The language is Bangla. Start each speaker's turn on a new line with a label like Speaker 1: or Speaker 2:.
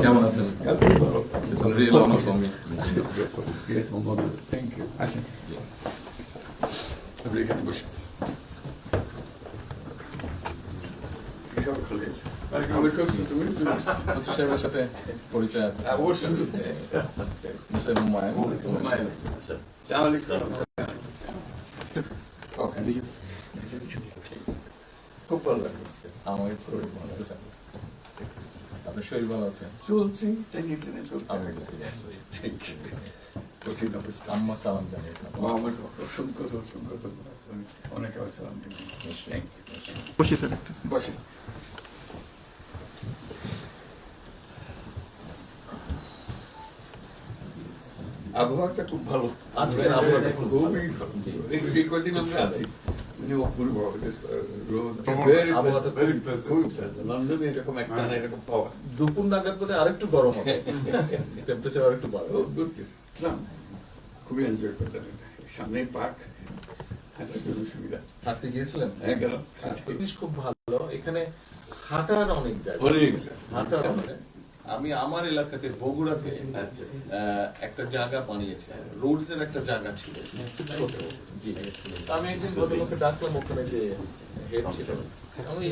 Speaker 1: কেমন আছেন? Real honour for me.
Speaker 2: Thank you. আসেন আপনি এখানে বসে।
Speaker 1: সাহেবের সাথে পরিচয় আছে
Speaker 2: অবশ্যই। খুব ভালো লাগে।
Speaker 1: আমার শরীর ভালো আছে। আপনার শরীর ভালো আছে?
Speaker 2: চলছি টেনে টেনে চলতে।
Speaker 1: আমি বুঝতে পারছি।
Speaker 2: কঠিন অবস্থা।
Speaker 1: আম্মা সালাম জানিয়েছেন।
Speaker 2: আমার অসংখ্য অনেক আসসালাম।
Speaker 3: বসে স্যার একটা
Speaker 2: বসে। আবহাওয়াটা খুব ভালো।
Speaker 1: আজকে আবহাওয়াটা খুব ভালো।
Speaker 2: খুবই ভালো। এই কদিন আমরা আছি মানে অপূর্ব
Speaker 1: আবহাওয়াটা
Speaker 2: লন্ডনে এরকম একটা এরকম পাওয়া
Speaker 1: দুপুর নাগাদ বোধ আরেকটু গরম হবে, টেম্পারেচার আরেকটু বাড়বে।
Speaker 2: খুবই এনজয় করলাম। সামনে পার্ক, হাঁটার জন্য সুবিধা।
Speaker 1: হাঁটতে গিয়েছিলেন?
Speaker 2: হ্যাঁ গেলাম।
Speaker 1: জিনিস খুব ভালো, এখানে হাঁটার অনেক জায়গা, হাঁটার অনেক। আমি আমার এলাকাতে বগুড়াতে একটা জায়গা বানিয়েছে, রোডস এর একটা জায়গা ছিল ছোট। জি, আমি একদিন ভদ্রলোককে ডাকলাম, ওখানে যে হেড ছিল, আমি